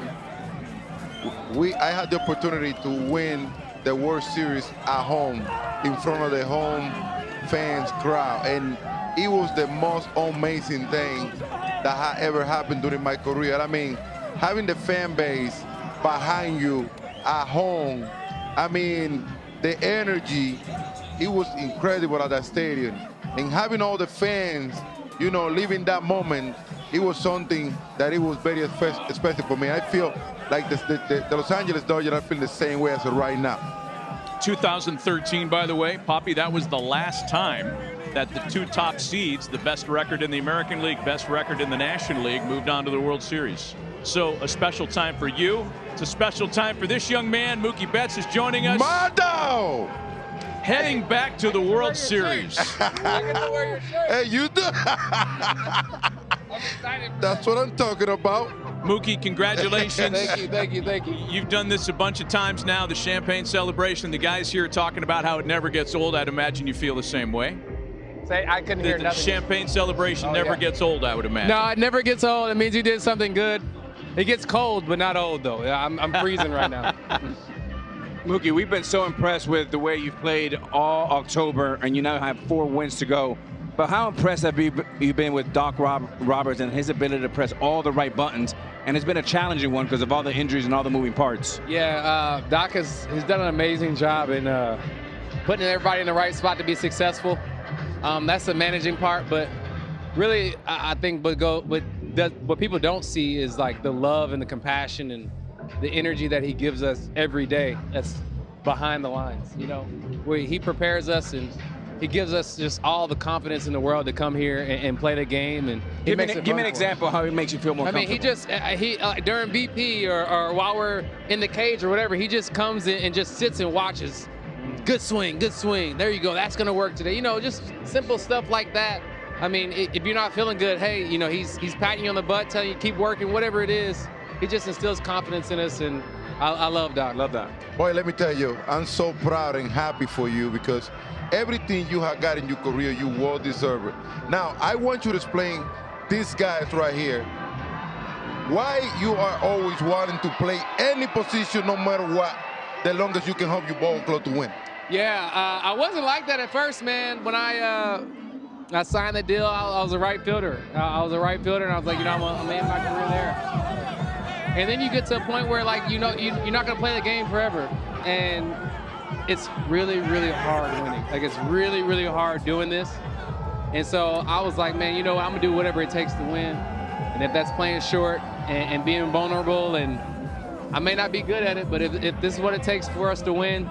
I had the opportunity to win the World Series at home in front of the home fans crowd, and it was the most amazing thing that had ever happened during my career. I mean, having the fan base behind you at home, I mean, the energy, it was incredible at that stadium. And having all the fans, you know, living that moment, it was something that it was very special for me. I feel like the Los Angeles Dodgers, I feel the same way as of right now. 2013, by the way, Poppy, that was the last time that the 2 top seeds, the best record in the American League, best record in the National League, moved on to the World Series. So a special time for you. It's a special time for this young man. Mookie Betts is joining us. Mado! Heading back to the World Series. Hey, you do. That's what I'm talking about. Mookie, congratulations. Thank you. You've done this a bunch of times now, the champagne celebration. The guys here are talking about how it never gets old. I'd imagine you feel the same way. Say, I couldn't hear The nothing. champagne celebration never gets old, I would imagine. No, it never gets old. It means you did something good. It gets cold, but not old, though. I'm freezing right now. Mookie, we've been so impressed with the way you've played all October, and you now have 4 wins to go. But how impressed have you been with Doc Roberts and his ability to press all the right buttons? And it's been a challenging one because of all the injuries and all the moving parts. Yeah, Doc has done an amazing job in putting everybody in the right spot to be successful. That's the managing part, but really, I think what people don't see is like the love and the compassion and the energy that he gives us every day. That's behind the lines, you know, where he prepares us and he gives us just all the confidence in the world to come here and play the game. And give me an example how it makes you feel more comfortable. I mean, he during BP or while we're in the cage or whatever, he just comes in and just sits and watches. Good swing. There you go. That's going to work today. You know, just simple stuff like that. I mean, if you're not feeling good, hey, you know, he's patting you on the butt, telling you keep working, whatever it is. He just instills confidence in us, and I love Doc. Love that. Boy, let me tell you, I'm so proud and happy for you because everything you have got in your career, you well deserve it. Now, I want you to explain these guys right here, why you are always wanting to play any position, no matter what, the longest you can help your ball club to win. Yeah, I wasn't like that at first, man. When I signed the deal, I was a right fielder. I was a right fielder, and I was like, I'm gonna end my career there. And then you get to a point where, like, you're not going to play the game forever. And it's really, really hard winning. Like, it's really, really hard doing this. And so I was like, man, I'm going to do whatever it takes to win. And if that's playing short and being vulnerable, and I may not be good at it, but if this is what it takes for us to win,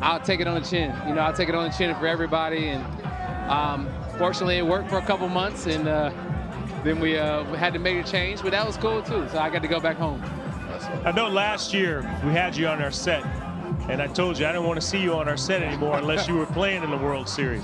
I'll take it on the chin. I'll take it on the chin for everybody. And fortunately, it worked for a couple months, and then we had to make a change, but that was cool too. So I got to go back home. I know last year we had you on our set, and I told you I didn't want to see you on our set anymore unless you were playing in the World Series.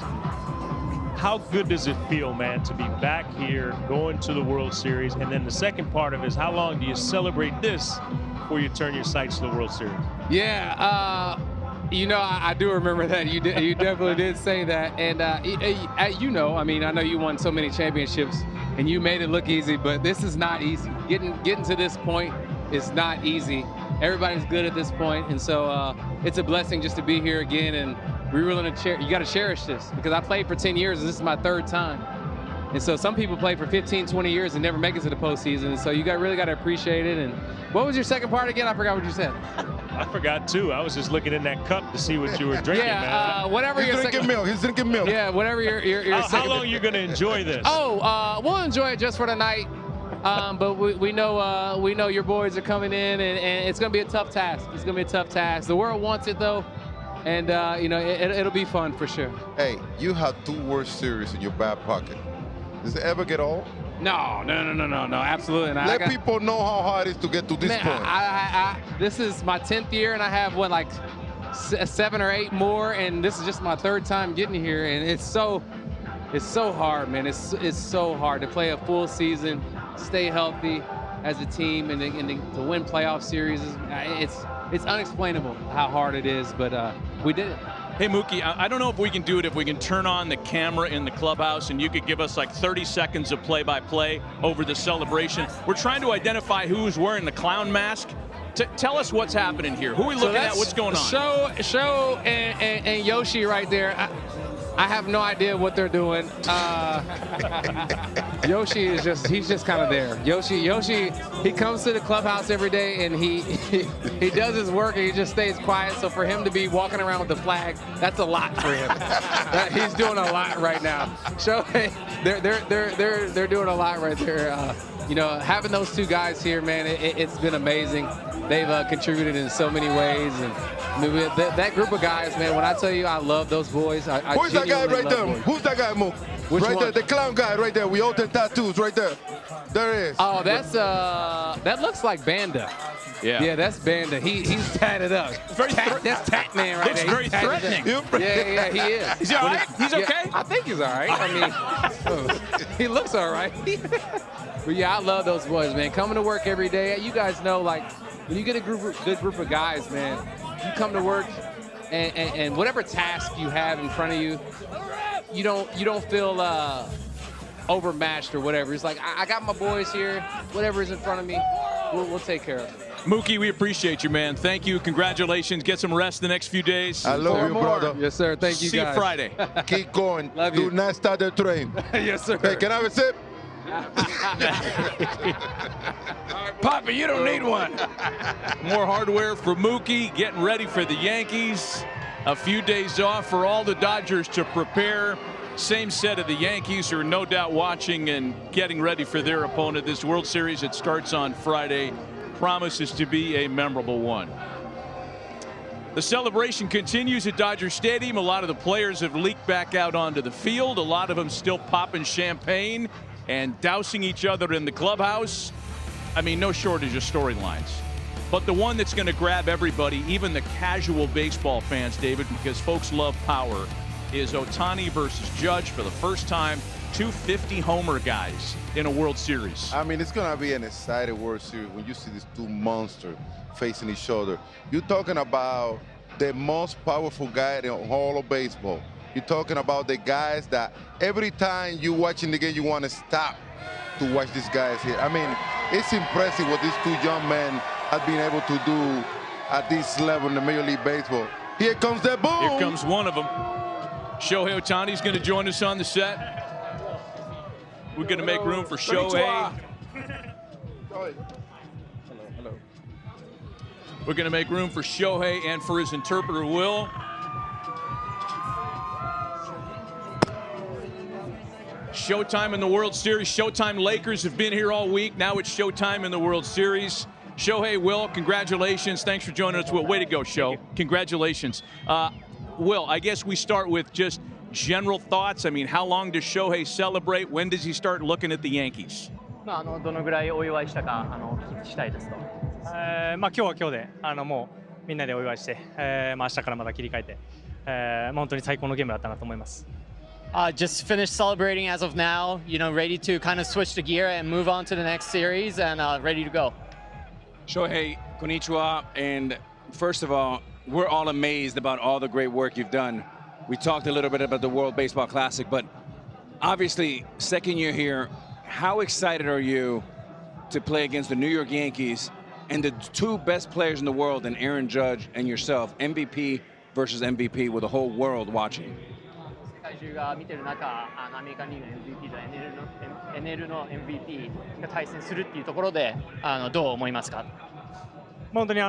How good does it feel, man, to be back here, going to the World Series? And then the second part of it is, how long do you celebrate this before you turn your sights to the World Series? Yeah, I do remember that. You definitely did say that. And, I mean, I know you won so many championships, and you made it look easy, but this is not easy. Getting to this point is not easy. Everybody's good at this point, and so it's a blessing just to be here again. And we really you got to cherish this, because I played for 10 years, and this is my 3rd time. And so some people play for 15, 20 years and never make it to the postseason. And so you really got to appreciate it. And what was your second part again? I forgot what you said. I forgot too. I was just looking in that cup to see what you were drinking, man. Whatever He's drinking milk. He's drinking milk. Yeah, whatever your How long are you going to enjoy this? We'll enjoy it just for the night. But we know your boys are coming in, and it's going to be a tough task. It's going to be a tough task. The world wants it, though. And, it'll be fun for sure. Hey, you have 2 World Series in your back pocket. Does it ever get old? No, absolutely not. Let people know how hard it is to get to this point. This is my 10th year, and I have, 7 or 8 more, and this is just my 3rd time getting here, and it's so hard, man. It's so hard to play a full season, stay healthy as a team, and to win playoff series. It's unexplainable how hard it is, but we did it. Hey, Mookie, I don't know if we can do it if we can turn on the camera in the clubhouse and you could give us like 30 seconds of play-by-play over the celebration. We're trying to identify who's wearing the clown mask. Tell us what's happening here. Who are we looking at? What's going on? Show and Yoshi right there. I have no idea what they're doing. Yoshi he's just kind of there. Yoshi, he comes to the clubhouse every day, and he does his work, and he just stays quiet. So for him to be walking around with the flag, that's a lot for him. He's doing a lot right now. They're doing a lot right there. Having those 2 guys here, man, it's been amazing. They've contributed in so many ways, and that group of guys, man, when I tell you I love those boys, Who's that guy right there? Boys. Who's that guy, Mook? Right there, the clown guy right there. We all the tattoos right there. There it is. Oh, that looks like Banda. Yeah, that's Banda. He's tatted up. That's Tat Man right there. Looks very threatening. Yeah, he is. Is he all right? He's okay? I think he's all right. I mean, he looks all right. But yeah, I love those boys, man. Coming to work every day. You guys know, when you get a good group of guys, man, you come to work, and whatever task you have in front of you, you don't feel overmatched or whatever. It's like, I got my boys here. Whatever is in front of me, we'll take care of it. Mookie, we appreciate you, man. Thank you. Congratulations. Get some rest the next few days. I love you, brother. Yes, sir. Thank you, See guys. you Friday. Keep going. Love you. Do not start the train. Yes, sir. Hey, can I have a sip? Papa, you don't need one. More hardware for Mookie, getting ready for the Yankees. A few days off for all the Dodgers to prepare. Same set of the Yankees, who are no doubt watching and getting ready for their opponent. This World Series, it starts on Friday. Promises to be a memorable one. The celebration continues at Dodger Stadium. A lot of the players have leaked back out onto the field. A lot of them still popping champagne and dousing each other in the clubhouse. I mean, no shortage of storylines. But the one that's going to grab everybody, even the casual baseball fans, David, because folks love power, is Ohtani versus Judge for the first time. 250 homer guys in a World Series. I mean, it's going to be an exciting World Series when you see these 2 monsters facing each other. You're talking about the most powerful guy in all of baseball. You're talking about the guys that every time you're watching the game, you want to stop to watch these guys here. I mean, it's impressive what these 2 young men have been able to do at this level in the Major League Baseball. Here comes the boom. Here comes one of them. Shohei Ohtani's going to join us on the set. We're going to make room for Shohei. We're going to make room for Shohei and for his interpreter, Will. Showtime in the World Series. Showtime Lakers have been here all week. Now it's showtime in the World Series. Shohei, Will, congratulations. Thanks for joining us, Will. Way to go, Show. Congratulations. Will, I guess we start with just general thoughts. I mean, how long does Shohei celebrate? When does he start looking at the Yankees? どのぐらいお祝いしたか聞きたいですと。今日は今日でもうみんなでお祝いして、明日からまた切り替えて、本当に最高のゲームだったなと思います。Just finished celebrating as of now, ready to kind of switch the gear and move on to the next series and ready to go. Shohei, konnichiwa, and first of all, we're all amazed about all the great work you've done. We talked a little bit about the World Baseball Classic, but obviously, second year here, how excited are you to play against the New York Yankees and the two best players in the world, and Aaron Judge and yourself, MVP versus MVP, with the whole world watching? 世界中が見てる中、アメリカンリーグの MVP と NL の MVP が対戦するっていうところで、どう思いますか？本当に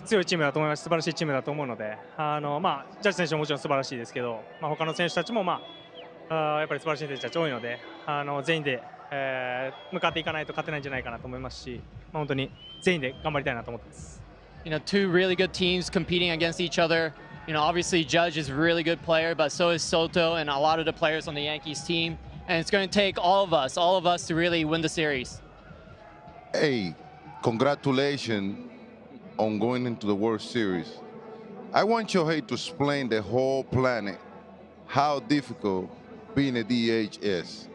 強いチームだと思います。素晴らしいチームだと思うので、ジャッジ選手ももちろん素晴らしいですけど、他の選手たちもやっぱり素晴らしい選手たち多いので、全員で、向かっていかないと勝てないんじゃないかなと思いますし、本当に全員で頑張りたいなと思ってます。Two really good teams competing against each other. Obviously Judge is a really good player, but so is Soto and a lot of the players on the Yankees team. And it's going to take all of us to really win the series. Hey, congratulations on going into the World Series. I want Shohei to explain the whole planet how difficult being a DH is,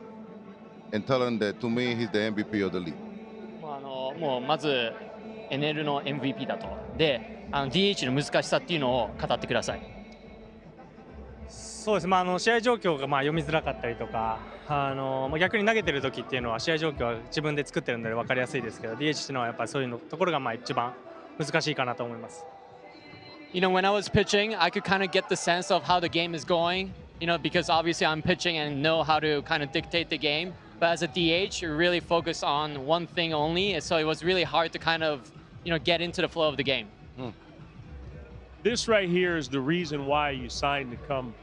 and tell them that to me he's the MVP of the league. もうまず NL の MVP だと。で、DH の難しさっていうのを語ってください。そうです。試合状況が読みづらかったりとか、逆に投げてる時っていうのは試合状況は自分で作ってるので分かりやすいですけど、DH っていうのはやっぱりそういうところが一番難しいかなと思います。When I was pitching, I could kind of get the sense of how the game is going. Because obviously I'm pitching and know how to kind of dictate the game. But as a DH, you really focus on one thing only, so it was really hard to kind of, get into the flow of the game. This right here is the reason why you signed to come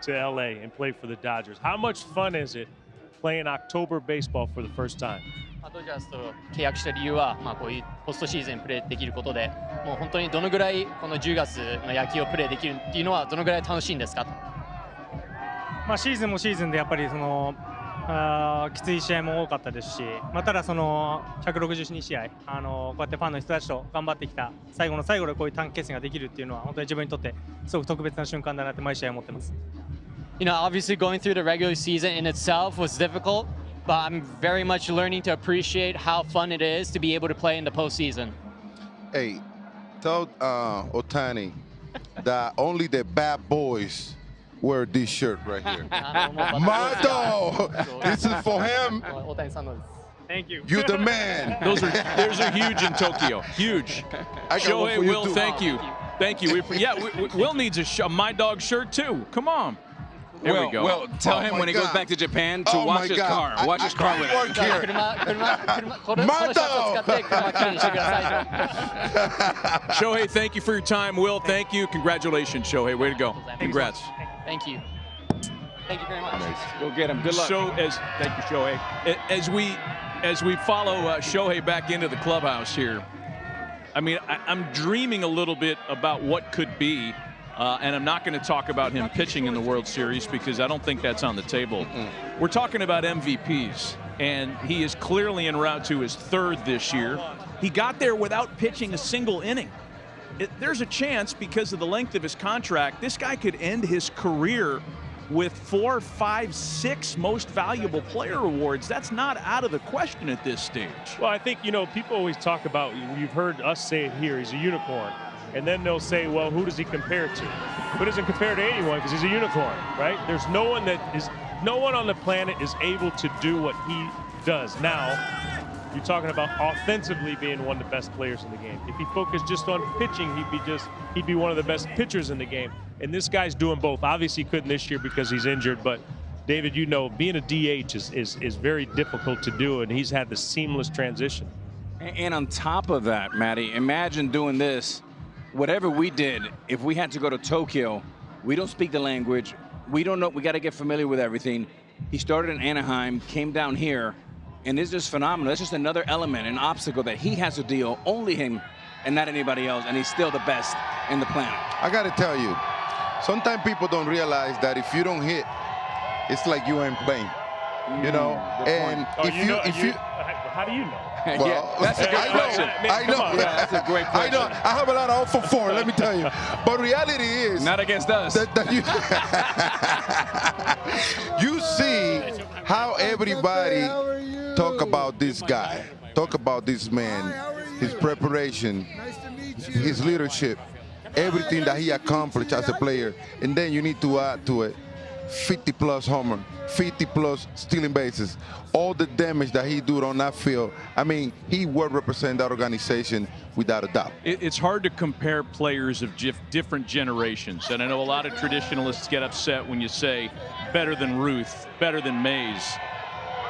to LA and play for the Dodgers. How much fun is it playing October baseball for the first time? ドジャースと契約した理由は、こういうポストシーズンプレーできることで、もう本当にどのぐらいこの10月の野球をプレーできるっていうのはどのぐらい楽しいんですか？シーズンもシーズンでやっぱりきつい試合も多かったですし、ただ162試合こうやってファンの人たちと頑張ってきた最後の最後でこういう短期決戦ができるっていうのは本当に自分にとってすごく特別な瞬間だなって毎試合思ってます。Obviously going through the regular season in itself was difficult, but I'm very much learning to appreciate how fun it is to be able to play in the postseason. Hey, tell Ohtani that only the bad boys wear this shirt right here. Mato! This is for him. Thank you. You're the man. Those are huge in Tokyo. Huge. Shohei, Will, thank you. Thank you. Will needs a My Dog shirt too. Come on. There we go. Well, tell him when he goes back to Japan to wash his car. Wash his car with it. Shohei, thank you for your time. Will, thank you. Congratulations, Shohei. Way to go. Congrats. Thank you. Thank you very much. Go get him. Good luck. Thank you, Shohei. As we follow Shohei back into the clubhouse here, I mean, I'm dreaming a little bit about what could be. And I'm not going to talk about him pitching in the World Series because I don't think that's on the table. We're talking about MVPs, and he is clearly en route to his third this year. He got there without pitching a single inning. There's a chance, because of the length of his contract, this guy could end his career with 4, 5, 6 most valuable player awards. That's not out of the question at this stage. Well, I think, people always talk about, you've heard us say it here, he's a unicorn. And then they'll say, well, who does he compare to? He doesn't compare to anyone because he's a unicorn, right? There's no one on the planet is able to do what he does. Now, You're talking about offensively being one of the best players in the game. If he focused just on pitching, he'd be one of the best pitchers in the game. And this guy's doing both. Obviously, he couldn't this year because he's injured, but David, you know, being a DH is very difficult to do, and he's had the seamless transition. And on top of that, Matty, imagine doing this. Whatever we did, if we had to go to Tokyo, we don't speak the language. We don't know. We got to get familiar with everything. He started in Anaheim, came down here, and it's just phenomenal. It's just another element, an obstacle that he has to deal, only him and not anybody else, and he's still the best in the planet. I got to tell you, sometimes people don't realize that if you don't hit, it's like you ain't playing. You know, and how do you know? Well, yeah, that's a good question. I know. Yeah, that's a great question. I know. I have a lot of 0 for 4, let me tell you. But reality is, not against us. That you see how everybody talk about this guy, talk about this man, his preparation, his leadership, everything that he accomplished as a player, and then you need to add to it 50+ homer, 50+ stealing bases, all the damage that he do on that field. I mean, he would represent that organization without a doubt. It's hard to compare players of different generations, and I know a lot of traditionalists get upset when you say better than Ruth, better than Mays.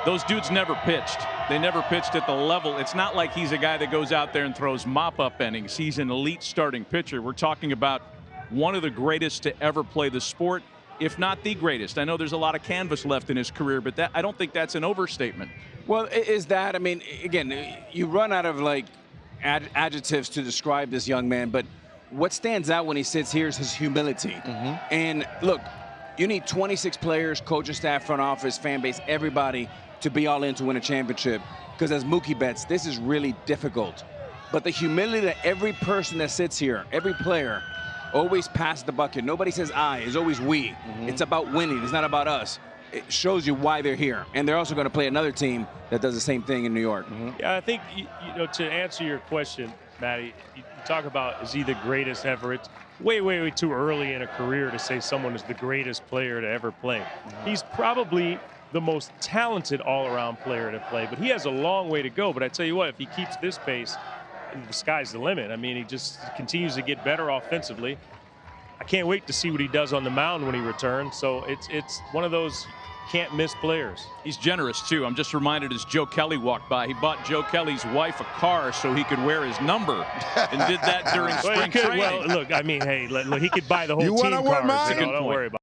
Those dudes never pitched. They never pitched at the level. It's not like he's a guy that goes out there and throws mop-up innings. He's an elite starting pitcher. We're talking about one of the greatest to ever play the sport, if not the greatest. I know there's a lot of canvas left in his career, but I don't think that's an overstatement. Well, is that, I mean, again, you run out of like adjectives to describe this young man, but what stands out when he sits here is his humility. And look, you need 26 players, coaching staff, front office, fan base, everybody to be all in to win a championship. Because as Mookie Betts, this is really difficult. But the humility that every person that sits here, every player, always pass the bucket. Nobody says I, it's always we. It's about winning, it's not about us. It shows you why they're here. And they're also going to play another team that does the same thing in New York. Yeah, I think, you know, to answer your question, Matty, you talk about is he the greatest ever? It's way, way, way too early in a career to say someone is the greatest player to ever play. He's probably the most talented all-around player to play, but he has a long way to go. But I tell you what, if he keeps this pace, the sky's the limit. I mean, he just continues to get better offensively. I can't wait to see what he does on the mound when he returns. So it's one of those can't miss players. He's generous too. I'm just reminded as Joe Kelly walked by, he bought Joe Kelly's wife a car so he could wear his number, and did that during spring training. Well, look, I mean, hey, look, he could buy the whole team cars. So don't worry about it.